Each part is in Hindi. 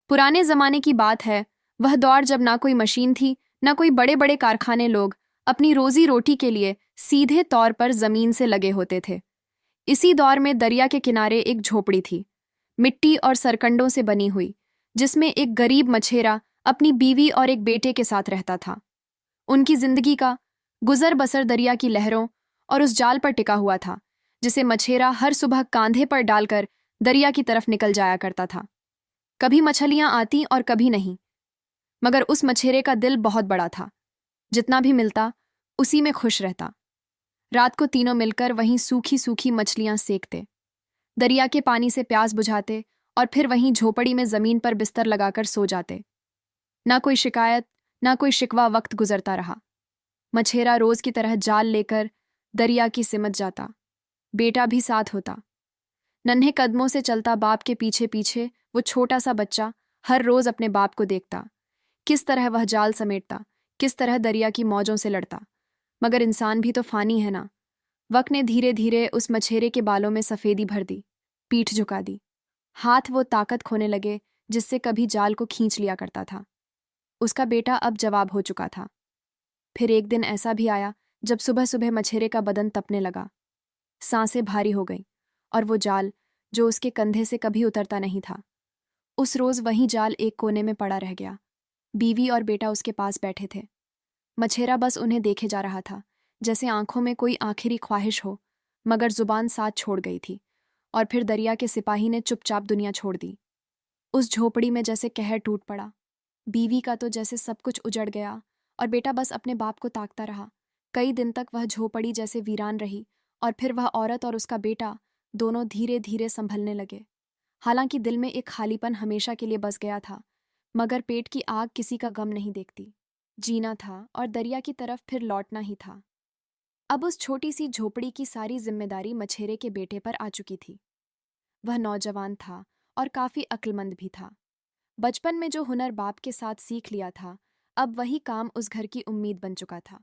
पुराने जमाने की बात है। वह दौर जब ना कोई मशीन थी, ना कोई बड़े बड़े कारखाने। लोग अपनी रोजी रोटी के लिए सीधे तौर पर जमीन से लगे होते थे। इसी दौर में दरिया के किनारे एक झोपड़ी थी, मिट्टी और सरकंडों से बनी हुई, जिसमें एक गरीब मछेरा अपनी बीवी और एक बेटे के साथ रहता था। उनकी जिंदगी का गुजर बसर दरिया की लहरों और उस जाल पर टिका हुआ था, जिसे मछेरा हर सुबह कांधे पर डालकर दरिया की तरफ निकल जाया करता था। कभी मछलियां आती और कभी नहीं, मगर उस मछेरे का दिल बहुत बड़ा था। जितना भी मिलता उसी में खुश रहता। रात को तीनों मिलकर वहीं सूखी सूखी मछलियां सेकते, दरिया के पानी से प्यास बुझाते और फिर वहीं झोपड़ी में जमीन पर बिस्तर लगाकर सो जाते। ना कोई शिकायत, ना कोई शिकवा। वक्त गुजरता रहा। मछेरा रोज की तरह जाल लेकर दरिया की सिमट जाता। बेटा भी साथ होता। नन्हे कदमों से चलता बाप के पीछे पीछे वो छोटा सा बच्चा हर रोज अपने बाप को देखता, किस तरह वह जाल समेटता, किस तरह दरिया की मौजों से लड़ता। मगर इंसान भी तो फानी है ना। वक्त ने धीरे धीरे उस मछेरे के बालों में सफेदी भर दी, पीठ झुका दी। हाथ वो ताकत खोने लगे जिससे कभी जाल को खींच लिया करता था। उसका बेटा अब जवाब हो चुका था। फिर एक दिन ऐसा भी आया जब सुबह सुबह मछेरे का बदन तपने लगा, सांसें भारी हो गईं, और वो जाल जो उसके कंधे से कभी उतरता नहीं था, उस रोज वही जाल एक कोने में पड़ा रह गया। बीवी और बेटा उसके पास बैठे थे। मछेरा बस उन्हें देखे जा रहा था, जैसे आंखों में कोई आखिरी ख्वाहिश हो, मगर जुबान साथ छोड़ गई थी। और फिर दरिया के सिपाही ने चुपचाप दुनिया छोड़ दी। उस झोपड़ी में जैसे कहर टूट पड़ा। बीवी का तो जैसे सब कुछ उजड़ गया, और बेटा बस अपने बाप को ताकता रहा। कई दिन तक वह झोपड़ी जैसे वीरान रही, और फिर वह औरत और उसका बेटा दोनों धीरे धीरे संभलने लगे। हालांकि दिल में एक खालीपन हमेशा के लिए बस गया था, मगर पेट की आग किसी का गम नहीं देखती। जीना था और दरिया की तरफ फिर लौटना ही था। अब उस छोटी सी झोपड़ी की सारी जिम्मेदारी मछेरे के बेटे पर आ चुकी थी। वह नौजवान था और काफी अक्लमंद भी था। बचपन में जो हुनर बाप के साथ सीख लिया था, अब वही काम उस घर की उम्मीद बन चुका था।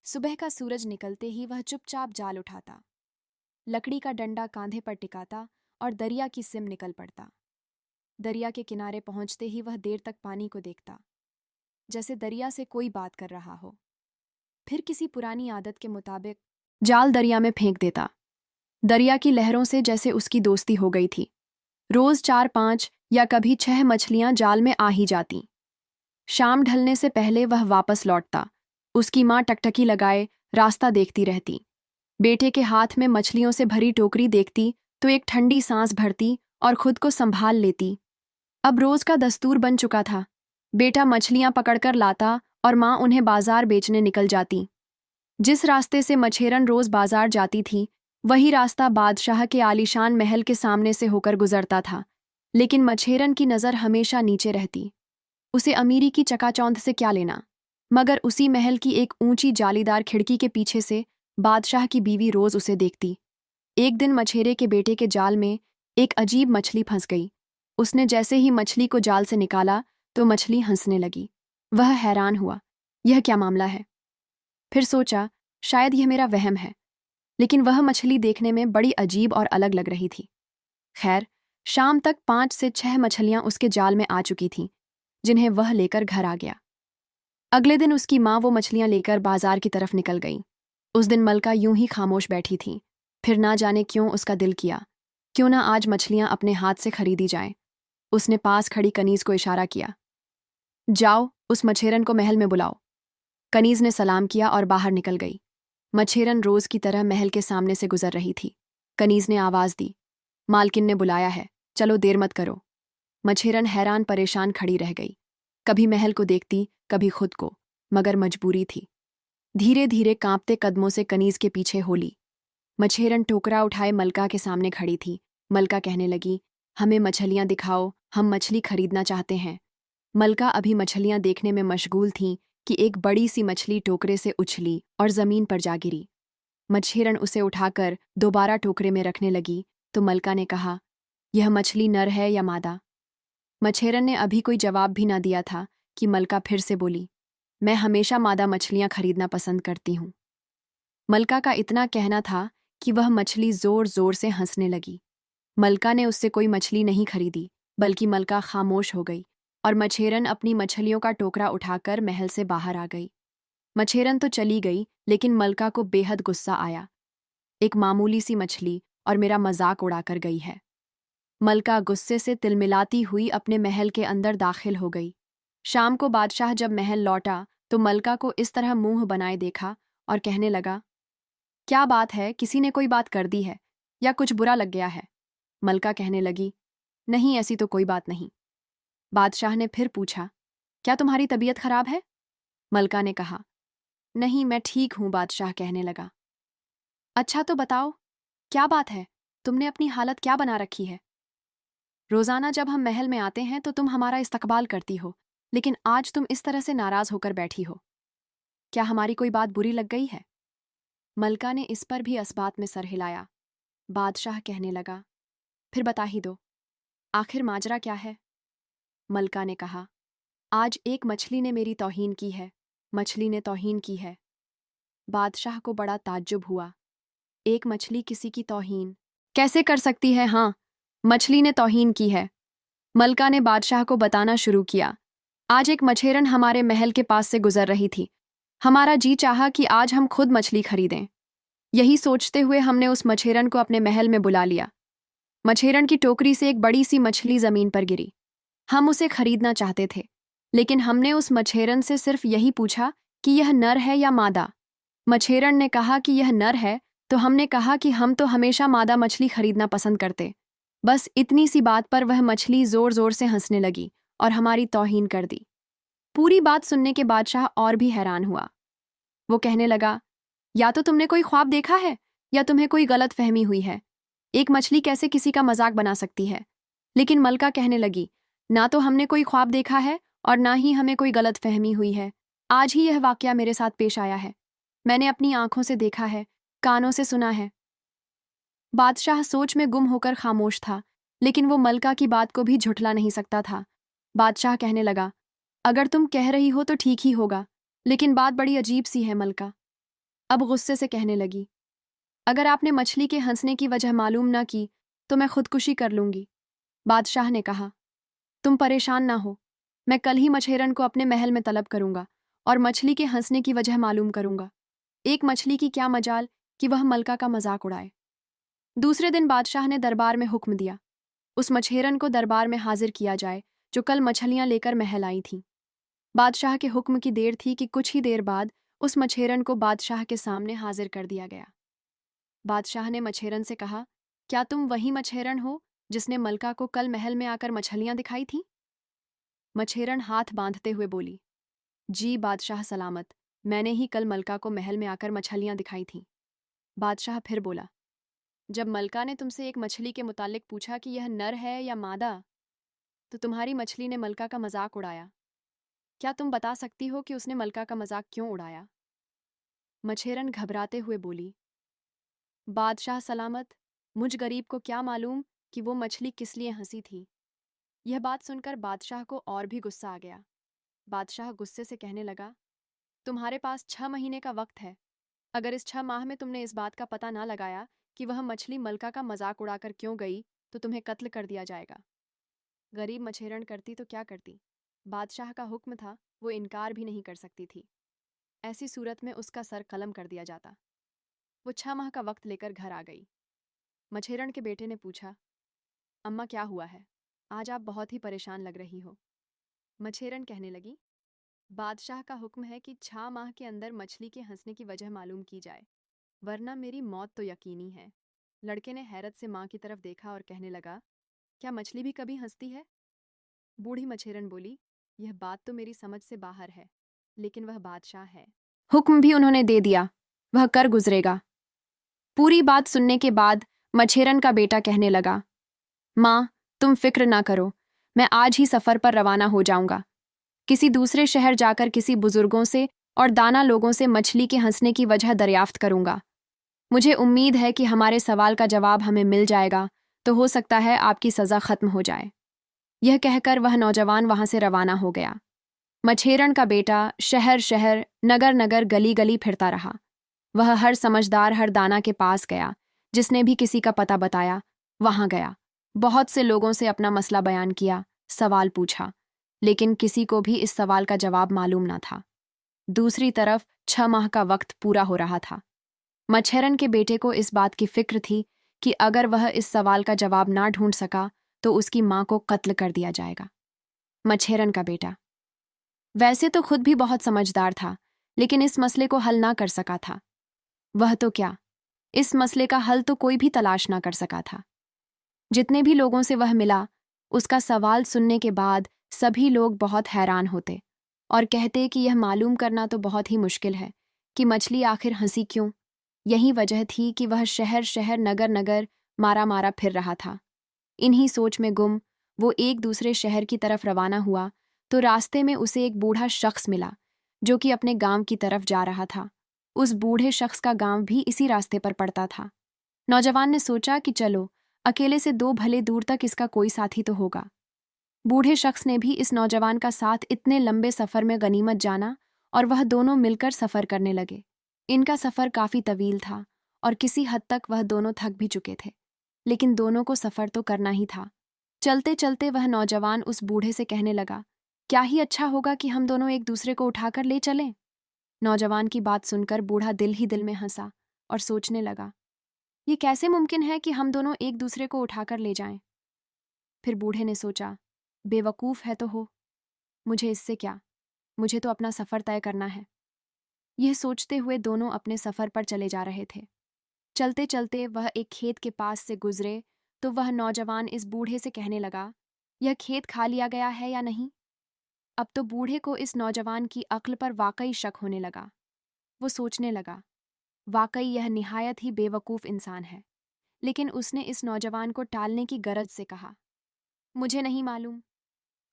सुबह का सूरज निकलते ही वह चुपचाप जाल उठाता, लकड़ी का डंडा कांधे पर टिकाता और दरिया की सिम निकल पड़ता। दरिया के किनारे पहुंचते ही वह देर तक पानी को देखता, जैसे दरिया से कोई बात कर रहा हो। फिर किसी पुरानी आदत के मुताबिक जाल दरिया में फेंक देता। दरिया की लहरों से जैसे उसकी दोस्ती हो गई थी। रोज 4-5 या कभी 6 मछलियां जाल में आ ही जाती। शाम ढलने से पहले वह वापस लौटता। उसकी माँ टकटकी लगाए रास्ता देखती रहती। बेटे के हाथ में मछलियों से भरी टोकरी देखती तो एक ठंडी सांस भरती और खुद को संभाल लेती। अब रोज का दस्तूर बन चुका था। बेटा मछलियां पकड़कर लाता और माँ उन्हें बाजार बेचने निकल जाती। जिस रास्ते से मछेरन रोज बाजार जाती थी, वही रास्ता बादशाह के आलीशान महल के सामने से होकर गुजरता था। लेकिन मछेरन की नज़र हमेशा नीचे रहती। उसे अमीरी की चकाचौंध से क्या लेना। मगर उसी महल की एक ऊंची जालीदार खिड़की के पीछे से बादशाह की बीवी रोज उसे देखती। एक दिन मछेरे के बेटे के जाल में एक अजीब मछली फंस गई। उसने जैसे ही मछली को जाल से निकाला तो मछली हंसने लगी। वह हैरान हुआ, यह क्या मामला है। फिर सोचा, शायद यह मेरा वहम है। लेकिन वह मछली देखने में बड़ी अजीब और अलग लग रही थी। खैर, शाम तक 5 से 6 मछलियां उसके जाल में आ चुकी थीं, जिन्हें वह लेकर घर आ गया। अगले दिन उसकी माँ वो मछलियां लेकर बाजार की तरफ निकल गई। उस दिन मलका यूं ही खामोश बैठी थी। फिर ना जाने क्यों उसका दिल किया, क्यों ना आज मछलियां अपने हाथ से खरीदी जाएं। उसने पास खड़ी कनीज को इशारा किया, जाओ उस मछेरन को महल में बुलाओ। कनीज ने सलाम किया और बाहर निकल गई। मछेरन रोज की तरह महल के सामने से गुजर रही थी। कनीज ने आवाज दी, मालकिन ने बुलाया है, चलो देर मत करो। मछेरन हैरान परेशान खड़ी रह गई। कभी महल को देखती, कभी खुद को, मगर मजबूरी थी। धीरे धीरे कांपते कदमों से कनीज के पीछे होली। मछेरन टोकरा उठाए मलका के सामने खड़ी थी। मलका कहने लगी, हमें मछलियां दिखाओ, हम मछली खरीदना चाहते हैं। मलका अभी मछलियां देखने में मशगूल थीं कि एक बड़ी सी मछली टोकरे से उछली और जमीन पर जा गिरी। मछेरन उसे उठाकर दोबारा टोकरे में रखने लगी तो मलका ने कहा, यह मछली नर है या मादा। मछेरन ने अभी कोई जवाब भी ना दिया था कि मलका फिर से बोली, मैं हमेशा मादा मछलियां खरीदना पसंद करती हूँ। मलका का इतना कहना था कि वह मछली जोर जोर से हंसने लगी। मलका ने उससे कोई मछली नहीं खरीदी, बल्कि मलका खामोश हो गई और मछेरन अपनी मछलियों का टोकरा उठाकर महल से बाहर आ गई। मछेरन तो चली गई, लेकिन मलका को बेहद गुस्सा आया। एक मामूली सी मछली और मेरा मजाक उड़ाकर गई है। मलका गुस्से से तिलमिलाती हुई अपने महल के अंदर दाखिल हो गई। शाम को बादशाह जब महल लौटा तो मलका को इस तरह मुंह बनाए देखा और कहने लगा, क्या बात है, किसी ने कोई बात कर दी है या कुछ बुरा लग गया है? मलका कहने लगी, नहीं, ऐसी तो कोई बात नहीं। बादशाह ने फिर पूछा, क्या तुम्हारी तबीयत खराब है? मलका ने कहा, नहीं, मैं ठीक हूं। बादशाह कहने लगा, अच्छा तो बताओ, क्या बात है? तुमने अपनी हालत क्या बना रखी है? रोजाना जब हम महल में आते हैं तो तुम हमारा इस्तकबाल करती हो, लेकिन आज तुम इस तरह से नाराज होकर बैठी हो। क्या हमारी कोई बात बुरी लग गई है? मलका ने इस पर भी असबात में सर हिलाया। बादशाह कहने लगा, फिर बता ही दो, आखिर माजरा क्या है? मलका ने कहा, आज एक मछली ने मेरी तौहीन की है। मछली ने तौहीन की है। बादशाह को बड़ा ताज्जुब हुआ। एक मछली किसी की तौहीन कैसे कर सकती है? हाँ, मछली ने तौहीन की है। मलका ने बादशाह को बताना शुरू किया, आज एक मछेरन हमारे महल के पास से गुजर रही थी। हमारा जी चाहा कि आज हम खुद मछली खरीदें। यही सोचते हुए हमने उस मछेरन को अपने महल में बुला लिया। मछेरन की टोकरी से एक बड़ी सी मछली जमीन पर गिरी। हम उसे खरीदना चाहते थे, लेकिन हमने उस मछेरन से सिर्फ यही पूछा कि यह नर है या मादा। मछेरन ने कहा कि यह नर है, तो हमने कहा कि हम तो हमेशा मादा मछली खरीदना पसंद करते। बस इतनी सी बात पर वह मछली जोर जोर से हंसने लगी और हमारी तौहीन कर दी। पूरी बात सुनने के बादशाह और भी हैरान हुआ। वो कहने लगा, या तो तुमने कोई ख्वाब देखा है या तुम्हें कोई गलत फहमी हुई है। एक मछली कैसे किसी का मजाक बना सकती है? लेकिन मलका कहने लगी, ना तो हमने कोई ख्वाब देखा है और ना ही हमें कोई गलत फहमी हुई है। आज ही यह वाकया मेरे साथ पेश आया है। मैंने अपनी आंखों से देखा है, कानों से सुना है। बादशाह सोच में गुम होकर खामोश था, लेकिन वो मलका की बात को भी झुठला नहीं सकता था। बादशाह कहने लगा, अगर तुम कह रही हो तो ठीक ही होगा, लेकिन बात बड़ी अजीब सी है। मलका अब गुस्से से कहने लगी, अगर आपने मछली के हंसने की वजह मालूम ना की तो मैं खुदकुशी कर लूंगी। बादशाह ने कहा, तुम परेशान ना हो, मैं कल ही मछेरन को अपने महल में तलब करूंगा और मछली के हंसने की वजह मालूम करूंगा। एक मछली की क्या मजाल कि वह मलका का मजाक उड़ाए। दूसरे दिन बादशाह ने दरबार में हुक्म दिया, उस मछेरन को दरबार में हाजिर किया जाए जो कल मछलियां लेकर महल आई थीं। बादशाह के हुक्म की देर थी कि कुछ ही देर बाद उस मछेरन को बादशाह के सामने हाजिर कर दिया गया। बादशाह ने मछेरन से कहा, क्या तुम वही मछेरन हो जिसने मलका को कल महल में आकर मछलियां दिखाई थीं? मछेरन हाथ बांधते हुए बोली, जी बादशाह सलामत, मैंने ही कल मलका को महल में आकर मछलियां दिखाई थीं। बादशाह फिर बोला, जब मलका ने तुमसे एक मछली के मुतालिक पूछा कि यह नर है या मादा, तो तुम्हारी मछली ने मलका का मजाक उड़ाया। क्या तुम बता सकती हो कि उसने मलका का मजाक क्यों उड़ाया? मछेरन घबराते हुए बोली, बादशाह सलामत, मुझ गरीब को क्या मालूम कि वो मछली किस लिए हंसी थी। यह बात सुनकर बादशाह को और भी गुस्सा आ गया। बादशाह गुस्से से कहने लगा, तुम्हारे पास 6 महीने का वक्त है। अगर इस 6 माह में तुमने इस बात का पता ना लगाया कि वह मछली मलका का मजाक उड़ाकर क्यों गई, तो तुम्हें कत्ल कर दिया जाएगा। गरीब मछेरन करती तो क्या करती, बादशाह का हुक्म था, वो इनकार भी नहीं कर सकती थी। ऐसी सूरत में उसका सर कलम कर दिया जाता। वो 6 माह का वक्त लेकर घर आ गई। मछेरन के बेटे ने पूछा, अम्मा क्या हुआ है, आज आप बहुत ही परेशान लग रही हो। मछेरन कहने लगी, बादशाह का हुक्म है कि 6 माह के अंदर मछली के हंसने की वजह मालूम की जाए, वरना मेरी मौत तो यकीनी है। लड़के ने हैरत से माँ की तरफ देखा और कहने लगा, क्या मछली भी कभी हंसती है? बूढ़ी मछेरन बोली, यह बात तो मेरी समझ से बाहर है, लेकिन वह बादशाह है। हुक्म भी उन्होंने दे दिया, वह कर गुजरेगा। पूरी बात सुनने के बाद मछेरन का बेटा कहने लगा, माँ, तुम फिक्र ना करो, मैं आज ही सफर पर रवाना हो जाऊंगा। किसी दूसरे शहर जाकर किसी बुजुर्गों से और दाना लोगों से मछली के हंसने की वजह दरियाफ्त करूंगा। मुझे उम्मीद है कि हमारे सवाल का जवाब हमें मिल जाएगा, तो हो सकता है आपकी सज़ा खत्म हो जाए। यह कहकर वह नौजवान वहां से रवाना हो गया। मछेरन का बेटा शहर शहर, नगर नगर, गली गली फिरता रहा। वह हर समझदार, हर दाना के पास गया, जिसने भी किसी का पता बताया, वहां गया। बहुत से लोगों से अपना मसला बयान किया, सवाल पूछा, लेकिन किसी को भी इस सवाल का जवाब मालूम ना था। दूसरी तरफ 6 माह का वक्त पूरा हो रहा था। मच्छरन के बेटे को इस बात की फिक्र थी कि अगर वह इस सवाल का जवाब ना ढूंढ सका तो उसकी मां को कत्ल कर दिया जाएगा। मच्छरन का बेटा वैसे तो खुद भी बहुत समझदार था, लेकिन इस मसले को हल ना कर सका था। वह तो क्या, इस मसले का हल तो कोई भी तलाश ना कर सका था। जितने भी लोगों से वह मिला, उसका सवाल सुनने के बाद सभी लोग बहुत हैरान होते और कहते कि यह मालूम करना तो बहुत ही मुश्किल है कि मछली आखिर हंसी क्यों। यही वजह थी कि वह शहर शहर नगर नगर मारा मारा फिर रहा था। इन्हीं सोच में गुम वो एक दूसरे शहर की तरफ रवाना हुआ तो रास्ते में उसे एक बूढ़ा शख्स मिला जो कि अपने गांव की तरफ जा रहा था। उस बूढ़े शख्स का गांव भी इसी रास्ते पर पड़ता था। नौजवान ने सोचा कि चलो, अकेले से 2 भले दूर तक इसका कोई साथी तो होगा। बूढ़े शख्स ने भी इस नौजवान का साथ इतने लंबे सफर में गनीमत जाना और वह दोनों मिलकर सफर करने लगे। इनका सफर काफी तवील था और किसी हद तक वह दोनों थक भी चुके थे, लेकिन दोनों को सफर तो करना ही था। चलते चलते वह नौजवान उस बूढ़े से कहने लगा, क्या ही अच्छा होगा कि हम दोनों एक दूसरे को उठाकर ले चलें। नौजवान की बात सुनकर बूढ़ा दिल ही दिल में हंसा और सोचने लगा, ये कैसे मुमकिन है कि हम दोनों एक दूसरे को उठाकर ले जाएं। फिर बूढ़े ने सोचा, बेवकूफ़ है तो हो, मुझे इससे क्या, मुझे तो अपना सफ़र तय करना है। यह सोचते हुए दोनों अपने सफ़र पर चले जा रहे थे। चलते चलते वह एक खेत के पास से गुजरे तो वह नौजवान इस बूढ़े से कहने लगा, यह खेत खा लिया गया है या नहीं। अब तो बूढ़े को इस नौजवान की अक्ल पर वाकई शक होने लगा। वो सोचने लगा, वाकई यह निहायत ही बेवकूफ़ इंसान है। लेकिन उसने इस नौजवान को टालने की गरज से कहा, मुझे नहीं मालूम।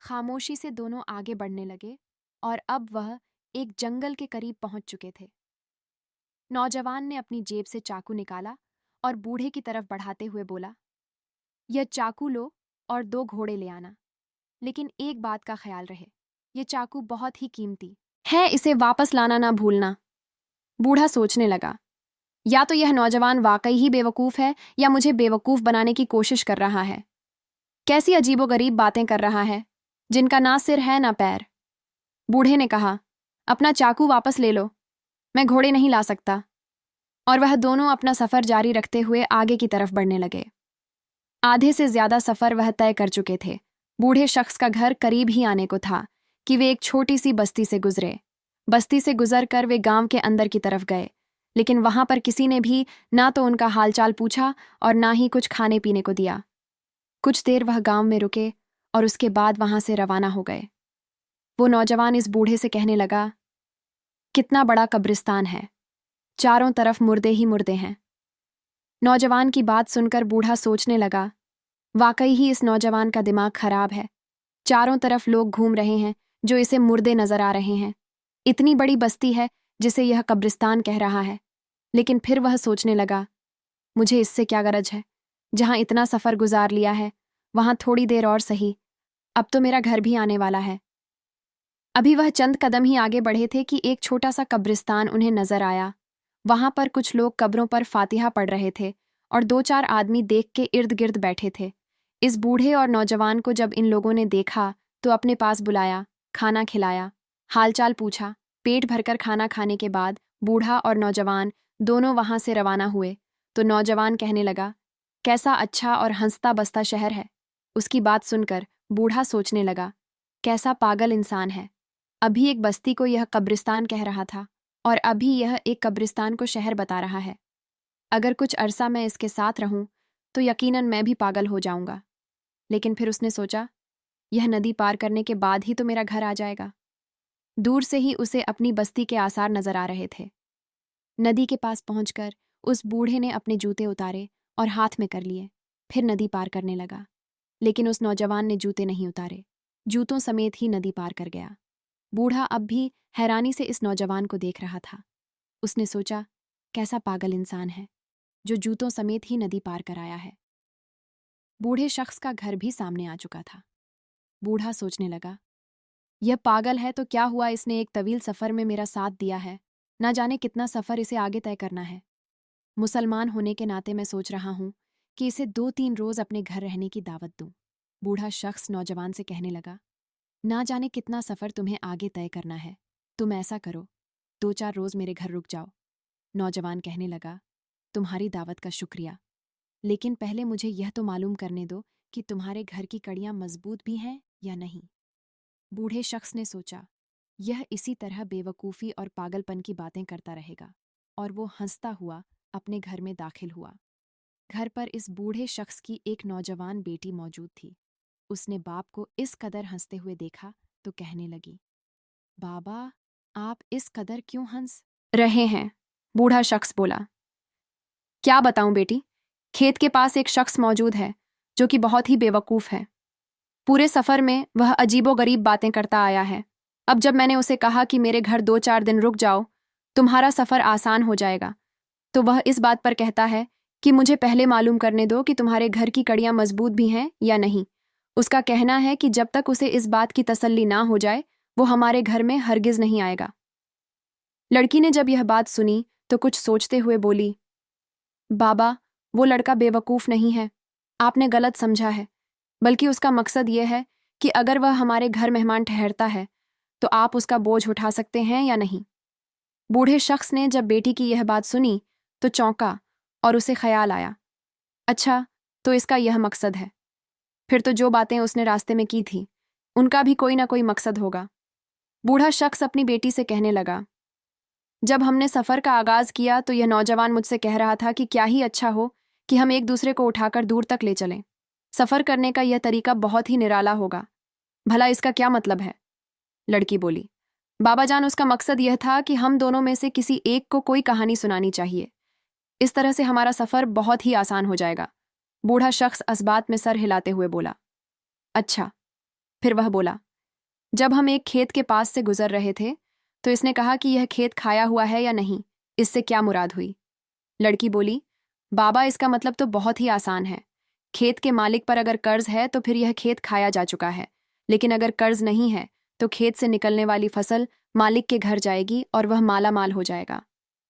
खामोशी से दोनों आगे बढ़ने लगे और अब वह एक जंगल के करीब पहुंच चुके थे। नौजवान ने अपनी जेब से चाकू निकाला और बूढ़े की तरफ बढ़ाते हुए बोला, यह चाकू लो और 2 घोड़े ले आना, लेकिन एक बात का ख्याल रहे, यह चाकू बहुत ही कीमती है, इसे वापस लाना ना भूलना। बूढ़ा सोचने लगा, या तो यह नौजवान वाकई ही बेवकूफ़ है या मुझे बेवकूफ़ बनाने की कोशिश कर रहा है। कैसी अजीबोगरीब बातें कर रहा है, जिनका ना सिर है ना पैर। बूढ़े ने कहा, अपना चाकू वापस ले लो, मैं घोड़े नहीं ला सकता। और वह दोनों अपना सफ़र जारी रखते हुए आगे की तरफ बढ़ने लगे। आधे से ज्यादा सफ़र वह तय कर चुके थे। बूढ़े शख्स का घर करीब ही आने को था कि वे एक छोटी सी बस्ती से गुजरे। बस्ती से गुजर कर वे गांव के अंदर की तरफ गए, लेकिन वहां पर किसी ने भी ना तो उनका हालचाल पूछा और ना ही कुछ खाने पीने को दिया। कुछ देर वह गांव में रुके और उसके बाद वहां से रवाना हो गए। वो नौजवान इस बूढ़े से कहने लगा, कितना बड़ा कब्रिस्तान है, चारों तरफ मुर्दे ही मुर्दे हैं। नौजवान की बात सुनकर बूढ़ा सोचने लगा, वाकई ही इस नौजवान का दिमाग खराब है। चारों तरफ लोग घूम रहे हैं जो इसे मुर्दे नजर आ रहे हैं। इतनी बड़ी बस्ती है जिसे यह कब्रिस्तान कह रहा है। लेकिन फिर वह सोचने लगा, मुझे इससे क्या गरज है, जहां इतना सफर गुजार लिया है वहां थोड़ी देर और सही, अब तो मेरा घर भी आने वाला है। अभी वह चंद कदम ही आगे बढ़े थे कि एक छोटा सा कब्रिस्तान उन्हें नजर आया। वहां पर कुछ लोग कब्रों पर फातिहा पढ़ रहे थे और 2-4 आदमी देख के इर्द गिर्द बैठे थे। इस बूढ़े और नौजवान को जब इन लोगों ने देखा तो अपने पास बुलाया, खाना खिलाया, हालचाल पूछा। पेट भरकर खाना खाने के बाद बूढ़ा और नौजवान दोनों वहां से रवाना हुए तो नौजवान कहने लगा, कैसा अच्छा और हंसता बसता शहर है। उसकी बात सुनकर बूढ़ा सोचने लगा, कैसा पागल इंसान है। अभी एक बस्ती को यह कब्रिस्तान कह रहा था और अभी यह एक कब्रिस्तान को शहर बता रहा है। अगर कुछ अरसा मैं इसके साथ रहूं तो यकीनन मैं भी पागल हो जाऊंगा। लेकिन फिर उसने सोचा, यह नदी पार करने के बाद ही तो मेरा घर आ जाएगा। दूर से ही उसे अपनी बस्ती के आसार नजर आ रहे थे। नदी के पास पहुंचकर उस बूढ़े ने अपने जूते उतारे और हाथ में कर लिए, फिर नदी पार करने लगा। लेकिन उस नौजवान ने जूते नहीं उतारे, जूतों समेत ही नदी पार कर गया। बूढ़ा अब भी हैरानी से इस नौजवान को देख रहा था। उसने सोचा, कैसा पागल इंसान है जो जूतों समेत ही नदी पार कर आया है। बूढ़े शख्स का घर भी सामने आ चुका था। बूढ़ा सोचने लगा, यह पागल है तो क्या हुआ, इसने एक तवील सफ़र में मेरा साथ दिया है, ना जाने कितना सफ़र इसे आगे तय करना है। मुसलमान होने के नाते मैं सोच रहा हूं कि इसे 2-3 रोज अपने घर रहने की दावत दूं। बूढ़ा शख्स नौजवान से कहने लगा, ना जाने कितना सफर तुम्हें आगे तय करना है, तुम ऐसा करो, 2-4 रोज मेरे घर रुक जाओ। नौजवान कहने लगा, तुम्हारी दावत का शुक्रिया, लेकिन पहले मुझे यह तो मालूम करने दो कि तुम्हारे घर की कड़ियां मजबूत भी हैं या नहीं। बूढ़े शख्स ने सोचा, यह इसी तरह बेवकूफ़ी और पागलपन की बातें करता रहेगा, और वो हंसता हुआ अपने घर में दाखिल हुआ। घर पर इस बूढ़े शख्स की एक नौजवान बेटी मौजूद थी। उसने बाप को इस कदर हंसते हुए देखा तो कहने लगी, बाबा, आप इस कदर क्यों हंस रहे हैं? बूढ़ा शख्स बोला, क्या बताऊं बेटी, खेत के पास एक शख्स मौजूद है जो कि बहुत ही बेवकूफ़ है। पूरे सफ़र में वह अजीबोगरीब बातें करता आया है। अब जब मैंने उसे कहा कि मेरे घर 2-4 दिन रुक जाओ, तुम्हारा सफ़र आसान हो जाएगा, तो वह इस बात पर कहता है कि मुझे पहले मालूम करने दो कि तुम्हारे घर की कड़ियां मजबूत भी हैं या नहीं। उसका कहना है कि जब तक उसे इस बात की तसल्ली ना हो जाए, वो हमारे घर में हरगिज नहीं आएगा। लड़की ने जब यह बात सुनी तो कुछ सोचते हुए बोली, बाबा, वो लड़का बेवकूफ़ नहीं है, आपने गलत समझा है, बल्कि उसका मकसद यह है कि अगर वह हमारे घर मेहमान ठहरता है तो आप उसका बोझ उठा सकते हैं या नहीं। बूढ़े शख्स ने जब बेटी की यह बात सुनी तो चौंका और उसे ख्याल आया, अच्छा, तो इसका यह मकसद है, फिर तो जो बातें उसने रास्ते में की थी उनका भी कोई ना कोई मकसद होगा। बूढ़ा शख्स अपनी बेटी से कहने लगा, जब हमने सफ़र का आगाज़ किया तो यह नौजवान मुझसे कह रहा था कि क्या ही अच्छा हो कि हम एक दूसरे को उठाकर दूर तक ले चलें। सफ़र करने का यह तरीका बहुत ही निराला होगा, भला इसका क्या मतलब है? लड़की बोली, बाबा जान, उसका मकसद यह था कि हम दोनों में से किसी एक को कोई कहानी सुनानी चाहिए। इस तरह से हमारा सफ़र बहुत ही आसान हो जाएगा। बूढ़ा शख्स इस बात में सर हिलाते हुए बोला, अच्छा। फिर वह बोला, जब हम एक खेत के पास से गुजर रहे थे तो इसने कहा कि यह खेत खाया हुआ है या नहीं, इससे क्या मुराद हुई? लड़की बोली, बाबा, इसका मतलब तो बहुत ही आसान है। खेत के मालिक पर अगर कर्ज है तो फिर यह खेत खाया जा चुका है, लेकिन अगर कर्ज नहीं है तो खेत से निकलने वाली फसल मालिक के घर जाएगी और वह माला माल हो जाएगा।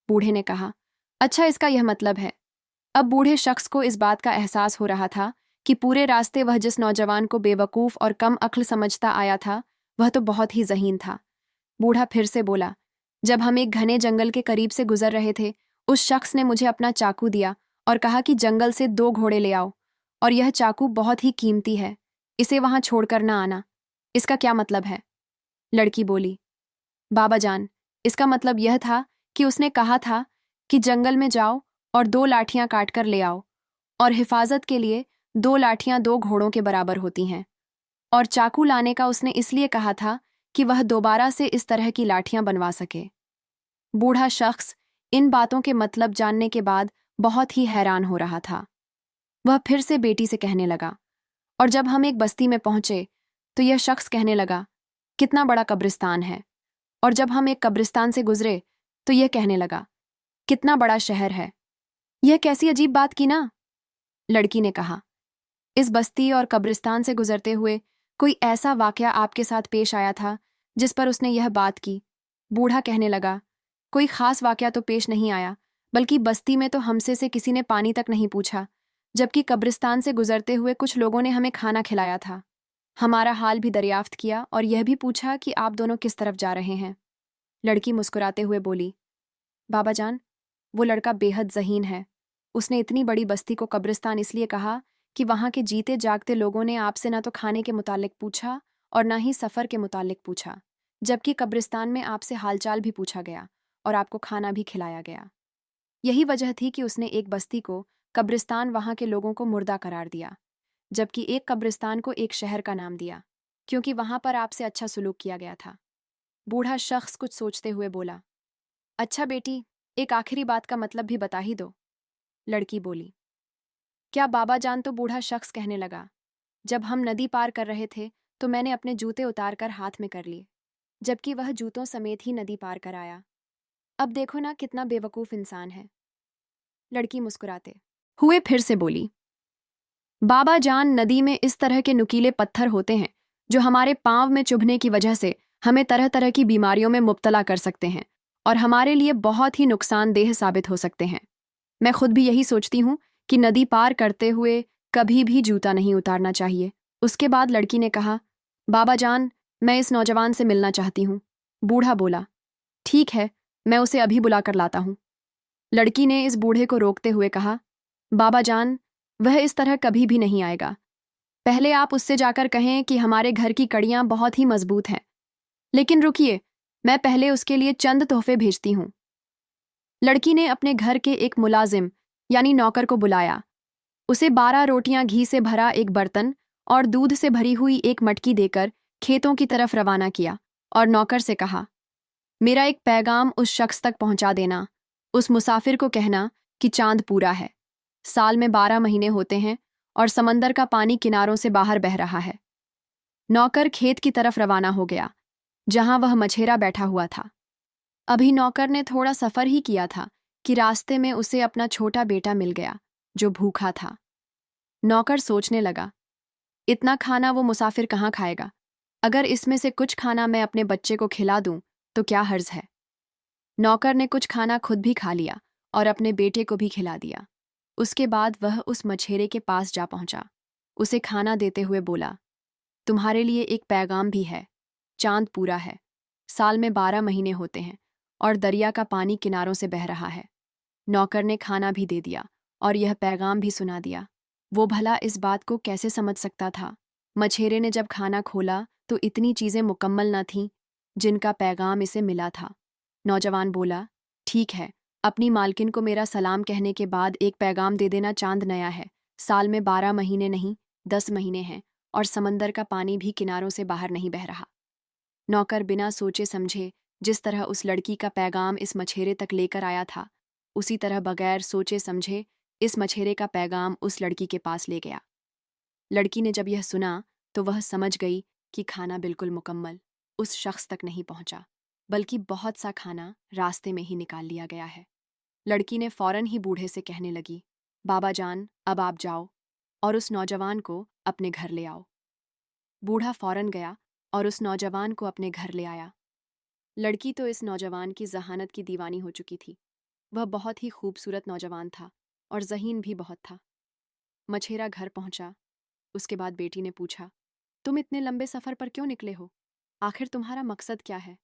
बूढ़े ने कहा, अच्छा, इसका यह मतलब है। अब बूढ़े शख्स को इस बात का एहसास हो रहा था कि पूरे रास्ते वह जिस नौजवान को बेवकूफ़ और कम अक्ल समझता आया था वह तो बहुत ही ज़हीन था। बूढ़ा फिर से बोला, जब हम एक घने जंगल के करीब से गुजर रहे थे, उस शख्स ने मुझे अपना चाकू दिया और कहा कि जंगल से 2 घोड़े ले आओ, और यह चाकू बहुत ही कीमती है, इसे वहां छोड़कर ना आना। इसका क्या मतलब है? लड़की बोली, बाबा जान, इसका मतलब यह था कि उसने कहा था कि जंगल में जाओ और 2 लाठियां काट कर ले आओ, और हिफाजत के लिए 2 लाठियां 2 घोड़ों के बराबर होती हैं। और चाकू लाने का उसने इसलिए कहा था कि वह दोबारा से इस तरह की लाठियां बनवा सके। बूढ़ा शख्स इन बातों के मतलब जानने के बाद बहुत ही हैरान हो रहा था। वह फिर से बेटी से कहने लगा, और जब हम एक बस्ती में पहुंचे तो यह शख्स कहने लगा, कितना बड़ा कब्रिस्तान है। और जब हम एक कब्रिस्तान से गुजरे तो यह कहने लगा, कितना बड़ा शहर है। यह कैसी अजीब बात की ना? लड़की ने कहा, इस बस्ती और कब्रिस्तान से गुजरते हुए कोई ऐसा वाकया आपके साथ पेश आया था जिस पर उसने यह बात की? बूढ़ा कहने लगा, कोई खास वाकया तो पेश नहीं आया, बल्कि बस्ती में तो हमसे से किसी ने पानी तक नहीं पूछा, जबकि कब्रिस्तान से गुजरते हुए कुछ लोगों ने हमें खाना खिलाया था, हमारा हाल भी दरियाफ्त किया और यह भी पूछा कि आप दोनों किस तरफ जा रहे हैं। लड़की मुस्कुराते हुए बोली, बाबा जान, वो लड़का बेहद ज़हीन है। उसने इतनी बड़ी बस्ती को कब्रिस्तान इसलिए कहा कि वहाँ के जीते जागते लोगों ने आपसे ना तो खाने के मुतालिक पूछा और ना ही सफ़र के मुतालिक पूछा, जबकि कब्रिस्तान में आपसे हालचाल भी पूछा गया और आपको खाना भी खिलाया गया। यही वजह थी कि उसने एक बस्ती को कब्रिस्तान वहाँ के लोगों को मुर्दा करार दिया, जबकि एक कब्रिस्तान को एक शहर का नाम दिया, क्योंकि वहाँ पर आपसे अच्छा सुलूक किया गया था। बूढ़ा शख्स कुछ सोचते हुए बोला, अच्छा बेटी, एक आखिरी बात का मतलब भी बता ही दो। लड़की बोली, क्या बाबा जान? तो बूढ़ा शख्स कहने लगा, जब हम नदी पार कर रहे थे तो मैंने अपने जूते उतारकर हाथ में कर लिए, जबकि वह जूतों समेत ही नदी पार कर आया। अब देखो ना कितना बेवकूफ़ इंसान है। लड़की मुस्कुराते हुए फिर से बोली, बाबा जान, नदी में इस तरह के नुकीले पत्थर होते हैं जो हमारे पाँव में चुभने की वजह से हमें तरह तरह की बीमारियों में मुब्तला कर सकते हैं और हमारे लिए बहुत ही नुकसानदेह साबित हो सकते हैं। मैं खुद भी यही सोचती हूँ कि नदी पार करते हुए कभी भी जूता नहीं उतारना चाहिए। उसके बाद लड़की ने कहा, बाबा जान, मैं इस नौजवान से मिलना चाहती हूँ। बूढ़ा बोला, ठीक है, मैं उसे अभी बुलाकर लाता हूँ। लड़की ने इस बूढ़े को रोकते हुए कहा, बाबा जान, वह इस तरह कभी भी नहीं आएगा। पहले आप उससे जाकर कहें कि हमारे घर की कड़ियां बहुत ही मजबूत हैं। लेकिन रुकिए, मैं पहले उसके लिए चंद तोहफे भेजती हूँ। लड़की ने अपने घर के एक मुलाजिम यानी नौकर को बुलाया। उसे 12 रोटियां घी से भरा एक बर्तन और दूध से भरी हुई एक मटकी देकर खेतों की तरफ रवाना किया और नौकर से कहा, मेरा एक पैगाम उस शख्स तक पहुंचा देना। उस मुसाफिर को कहना कि चांद पूरा है, साल में 12 महीने होते हैं और समंदर का पानी किनारों से बाहर बह रहा है। नौकर खेत की तरफ रवाना हो गया जहां वह मछेरा बैठा हुआ था। अभी नौकर ने थोड़ा सफर ही किया था कि रास्ते में उसे अपना छोटा बेटा मिल गया जो भूखा था। नौकर सोचने लगा, इतना खाना वो मुसाफिर कहाँ खाएगा? अगर इसमें से कुछ खाना मैं अपने बच्चे को खिला दूं तो क्या हर्ज है। नौकर ने कुछ खाना खुद भी खा लिया और अपने बेटे को भी खिला दिया। उसके बाद वह उस मछेरे के पास जा पहुंचा। उसे खाना देते हुए बोला, तुम्हारे लिए एक पैगाम भी है। चांद पूरा है, साल में 12 महीने होते हैं और दरिया का पानी किनारों से बह रहा है। नौकर ने खाना भी दे दिया और यह पैगाम भी सुना दिया। वो भला इस बात को कैसे समझ सकता था? मछेरे ने जब खाना खोला तो इतनी चीजें मुकम्मल न थीं जिनका पैगाम इसे मिला था। नौजवान बोला, ठीक है, अपनी मालकिन को मेरा सलाम कहने के बाद एक पैगाम दे देना। चांद नया है, साल में 12 महीने नहीं 10 महीने हैं और समंदर का पानी भी किनारों से बाहर नहीं बह रहा। नौकर बिना सोचे समझे जिस तरह उस लड़की का पैगाम इस मछेरे तक लेकर आया था, उसी तरह बगैर सोचे समझे इस मछेरे का पैगाम उस लड़की के पास ले गया। लड़की ने जब यह सुना तो वह समझ गई कि खाना बिल्कुल मुकम्मल उस शख्स तक नहीं पहुंचा, बल्कि बहुत सा खाना रास्ते में ही निकाल लिया गया है। लड़की ने फौरन ही बूढ़े से कहने लगी, बाबा जान, अब आप जाओ और उस नौजवान को अपने घर ले आओ। बूढ़ा फौरन गया और उस नौजवान को अपने घर ले आया। लड़की तो इस नौजवान की जहानत की दीवानी हो चुकी थी। वह बहुत ही खूबसूरत नौजवान था और ज़हीन भी बहुत था। मछेरा घर पहुंचा। उसके बाद बेटी ने पूछा, तुम इतने लंबे सफ़र पर क्यों निकले हो? आखिर तुम्हारा मकसद क्या है?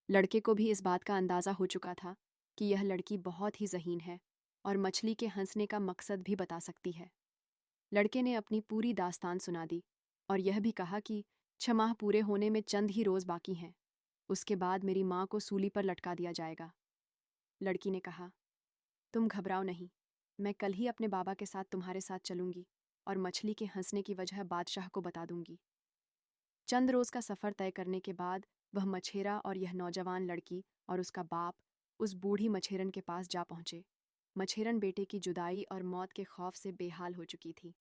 लड़के को भी इस बात का अंदाज़ा हो चुका था कि यह लड़की बहुत ही ज़हीन है और मछली के हंसने का मकसद भी बता सकती है। लड़के ने अपनी पूरी दास्तान सुना दी और यह भी कहा कि 6 माह पूरे होने में चंद ही रोज़ बाकी हैं, उसके बाद मेरी माँ को सूली पर लटका दिया जाएगा। लड़की ने कहा, तुम घबराओ नहीं, मैं कल ही अपने बाबा के साथ तुम्हारे साथ चलूंगी और मछली के हंसने की वजह बादशाह को बता दूंगी। चंद रोज़ का सफ़र तय करने के बाद वह मछेरा और यह नौजवान लड़की और उसका बाप उस बूढ़ी मछेरन के पास जा पहुंचे। मछेरन बेटे की जुदाई और मौत के खौफ से बेहाल हो चुकी थी।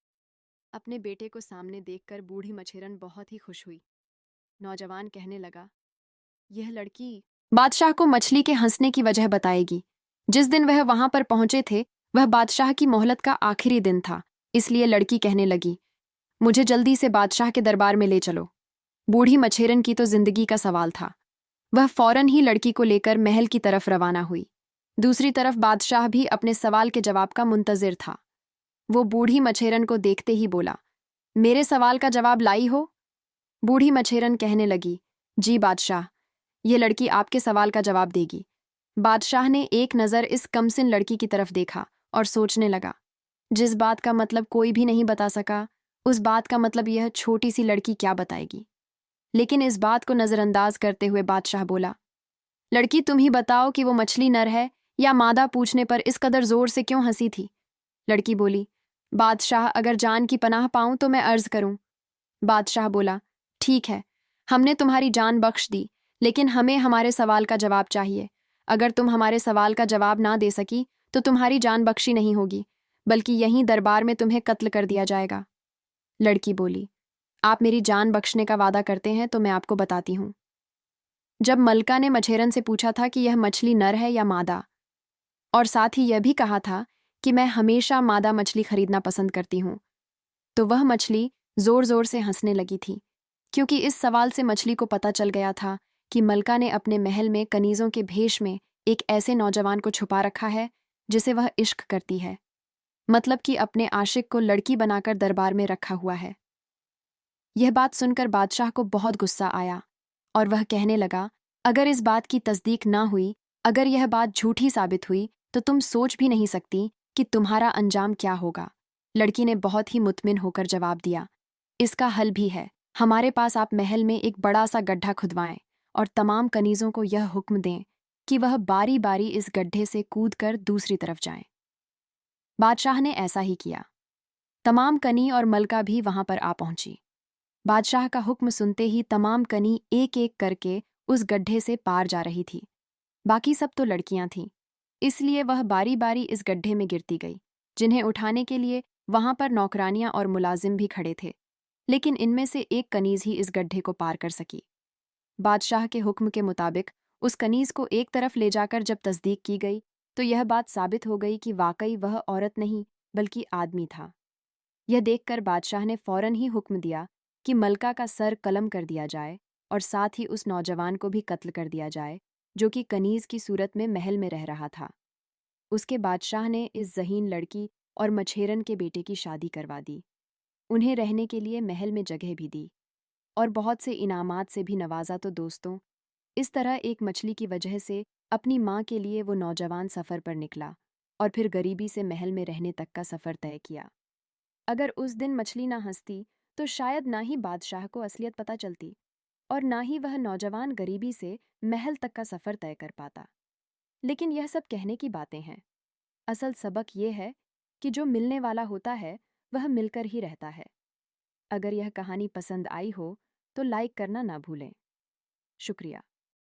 अपने बेटे को सामने देखकर बूढ़ी मछेरन बहुत ही खुश हुई। नौजवान कहने लगा, यह लड़की बादशाह को मछली के हंसने की वजह बताएगी। जिस दिन वह वहां पर पहुंचे थे वह बादशाह की मोहलत का आखिरी दिन था, इसलिए लड़की कहने लगी, मुझे जल्दी से बादशाह के दरबार में ले चलो। बूढ़ी मछेरन की तो जिंदगी का सवाल था। वह फौरन ही लड़की को लेकर महल की तरफ रवाना हुई। दूसरी तरफ बादशाह भी अपने सवाल के जवाब का मुंतजिर था। वो बूढ़ी मछेरन को देखते ही बोला, मेरे सवाल का जवाब लाई हो? बूढ़ी मछेरन कहने लगी, जी बादशाह, ये लड़की आपके सवाल का जवाब देगी। बादशाह ने एक नज़र इस कमसिन लड़की की तरफ देखा और सोचने लगा, जिस बात का मतलब कोई भी नहीं बता सका, उस बात का मतलब यह छोटी सी लड़की क्या बताएगी। लेकिन इस बात को नज़रअंदाज करते हुए बादशाह बोला, लड़की तुम ही बताओ कि वो मछली नर है या मादा? पूछने पर इस कदर जोर से क्यों हंसी थी? लड़की बोली, बादशाह, अगर जान की पनाह पाऊं तो मैं अर्ज करूं। बादशाह बोला, ठीक है, हमने तुम्हारी जान बख्श दी, लेकिन हमें हमारे सवाल का जवाब चाहिए। अगर तुम हमारे सवाल का जवाब ना दे सकी तो तुम्हारी जान बख्शी नहीं होगी, बल्कि यहीं दरबार में तुम्हें कत्ल कर दिया जाएगा। लड़की बोली, आप मेरी जान बख्शने का वादा करते हैं तो मैं आपको बताती हूँ। जब मलका ने मछेरन से पूछा था कि यह मछली नर है या मादा, और साथ ही यह भी कहा था कि मैं हमेशा मादा मछली खरीदना पसंद करती हूँ, तो वह मछली जोर जोर से हंसने लगी थी, क्योंकि इस सवाल से मछली को पता चल गया था कि मलका ने अपने महल में कनीज़ों के भेष में एक ऐसे नौजवान को छुपा रखा है जिसे वह इश्क करती है। मतलब कि अपने आशिक को लड़की बनाकर दरबार में रखा हुआ है। यह बात सुनकर बादशाह को बहुत गुस्सा आया और वह कहने लगा, अगर इस बात की तस्दीक ना हुई, अगर यह बात झूठी साबित हुई, तो तुम सोच भी नहीं सकती कि तुम्हारा अंजाम क्या होगा। लड़की ने बहुत ही मुतमिन होकर जवाब दिया, इसका हल भी है। हमारे पास आप महल में एक बड़ा सा गड्ढा खुदवाएं और तमाम कनीजों को यह हुक्म दें कि वह बारी बारी इस गड्ढे से कूदकर दूसरी तरफ जाएं। बादशाह ने ऐसा ही किया। तमाम कनी और मलका भी वहां पर आ पहुंची। बादशाह का हुक्म सुनते ही तमाम कनी एक एक करके उस गड्ढे से पार जा रही थी। बाकी सब तो लड़कियां थीं, इसलिए वह बारी बारी इस गड्ढे में गिरती गई, जिन्हें उठाने के लिए वहां पर नौकरानियां और मुलाजिम भी खड़े थे। लेकिन इनमें से एक कनीज ही इस गड्ढे को पार कर सकी। बादशाह के हुक्म के मुताबिक उस कनीज को एक तरफ ले जाकर जब तस्दीक की गई, तो यह बात साबित हो गई कि वाकई वह औरत नहीं बल्कि आदमी था। यह देखकर बादशाह ने फौरन ही हुक्म दिया कि मलका का सर कलम कर दिया जाए और साथ ही उस नौजवान को भी कत्ल कर दिया जाए, जो कि कनीज की सूरत में महल में रह रहा था। उसके बादशाह ने इस ज़हीन लड़की और मछेरन के बेटे की शादी करवा दी। उन्हें रहने के लिए महल में जगह भी दी और बहुत से इनामात से भी नवाजा। तो दोस्तों, इस तरह एक मछली की वजह से अपनी माँ के लिए वो नौजवान सफ़र पर निकला और फिर गरीबी से महल में रहने तक का सफ़र तय किया। अगर उस दिन मछली ना हंसती, तो शायद ना ही बादशाह को असलियत पता चलती और ना ही वह नौजवान गरीबी से महल तक का सफ़र तय कर पाता। लेकिन यह सब कहने की बातें हैं। असल सबक ये है कि जो मिलने वाला होता है वह मिलकर ही रहता है। अगर यह कहानी पसंद आई हो तो लाइक करना ना भूलें। शुक्रिया।